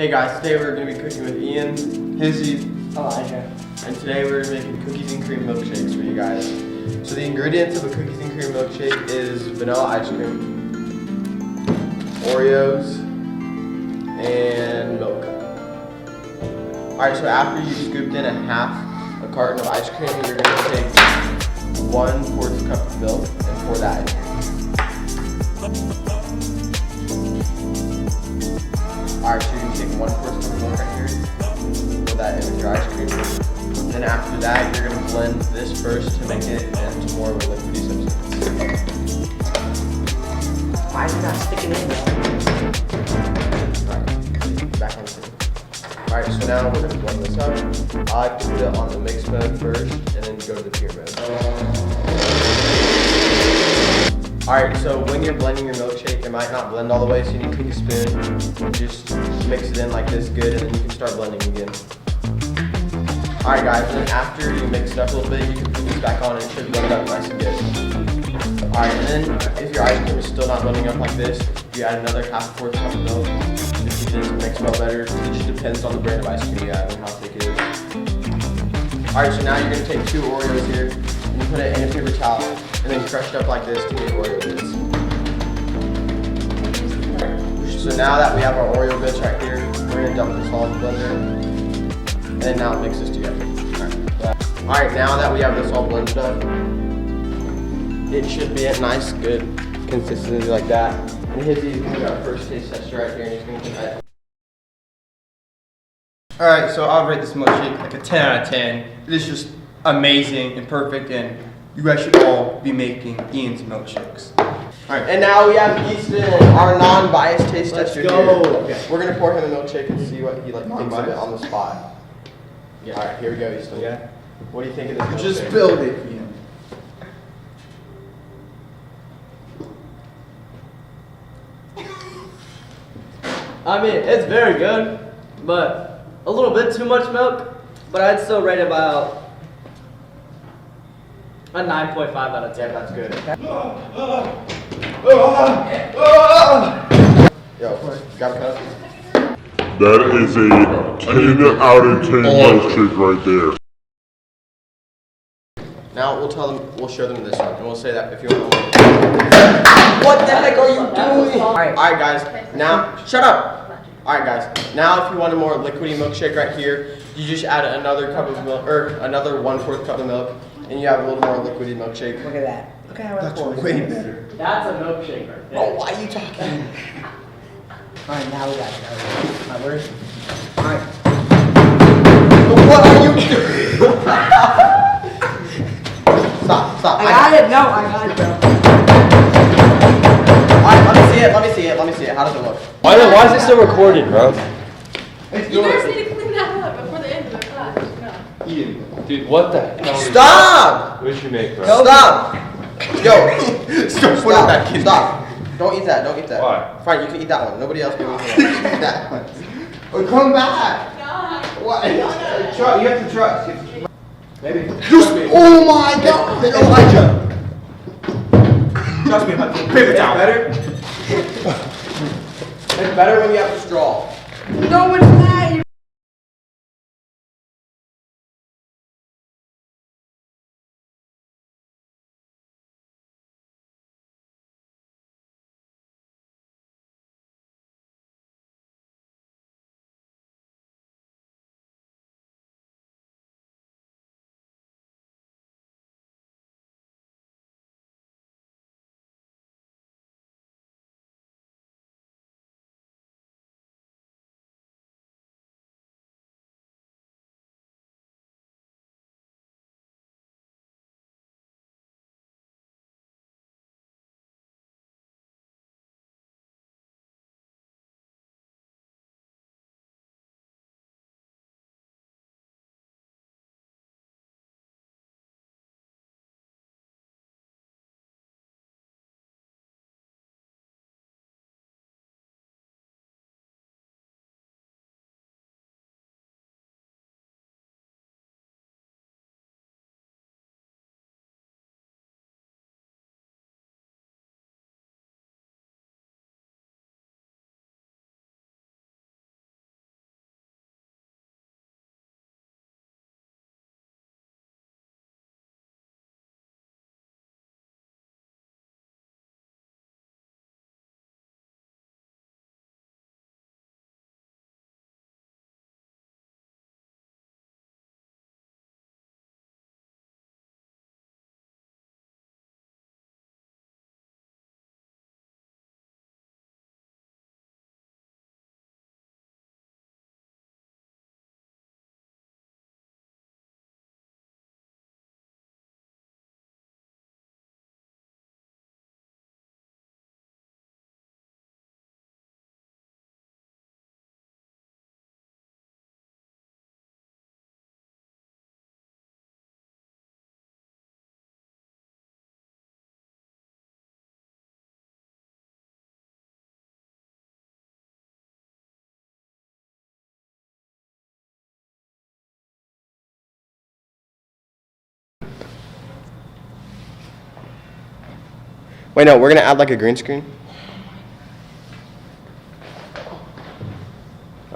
Hey guys, today we're going to be cooking with Ian, Hizzy, Elijah. and today we're making cookies and cream milkshakes for you guys. So the ingredients of a cookies and cream milkshake is vanilla ice cream, Oreos, and milk. Alright, so after you scooped in a carton of ice cream, you're going to take 1/4 cup of milk and pour that in here. Alright, so you can take 1/4 cup of milk right here, pour that in with your ice cream. Then after that, you're going to blend this first to make it into more of a liquidy substance. Why is it not sticking in though? Alright, back on the scene. Alright, so now we're going to blend this up. I like to put it on the mix mode first, and then go to the pure mode. Alright, so when you're blending your milkshake, it might not blend all the way, so you need to take a spoon and just mix it in like this good, and then you can start blending again. Alright guys, and then after you mix it up a little bit, you can put this back on and it should blend up nice and good. Alright, and then if your ice cream is still not blending up like this, you add another 1/4 cup of milk just to get it to mix well better. It just depends on the brand of ice cream you have and how thick it is. Alright, so now you're going to take 2 Oreos here, and you put it in a paper towel, and then crush it up like this to get Oreo bits. So now that we have our Oreo bits right here, we're going to dump this all in the blender, and now mix this together. Alright, now that we have this all blended up, it should be a nice, good consistency like that. And Hizzy's going to do our first taste tester right here, and he's going to try it. Alright, so I'll rate this milkshake like a 10 out of 10. It is just amazing and perfect, and you guys should all be making Ian's milkshakes. Alright, and now we have Easton, our non-biased taste tester go. here. Okay. We're going to pour him a milkshake and see what he thinks of it on the spot. Yeah. Alright, here we go, Easton. Yeah. What do you think of this milkshake? Just build it, Ian. I mean, it's very good, but a little bit too much milk. But I'd still rate it about a 9.5 out of 10. Yeah, that's good. Yo, got a cup? That is a 10 out of 10 milkshake right there. Now we'll show them this one, and we'll say that if you want to. What the heck are you doing? Alright guys, now, shut up! Alright guys, now if you want a more liquidy milkshake right here, you just add another cup of milk, or another 1/4 cup of milk, and you have a little more liquidy milkshake. Look at that. Look at how it That's pours. way better. That's a milkshake right there. Oh, why are you talking? Alright, now we got it. My word. Alright. What are you doing? Stop. I got it. No, I got it, bro. Alright, let me see it. How does it look? Why is it still recorded, bro? You guys need to clean that up before the end of the class. No. Ian, dude, what the hell? Stop! What did you make, bro? Stop! Yo! Stop. Stop! Don't eat that, Why? Fine, you can eat that one. Nobody else can eat that one. Oh, come back! God. What? You have to trust. Maybe. Oh my God! Elijah! Trust me, paper towel. It's better when you have a straw. No, it's not. Wait, no, we're gonna add like a green screen.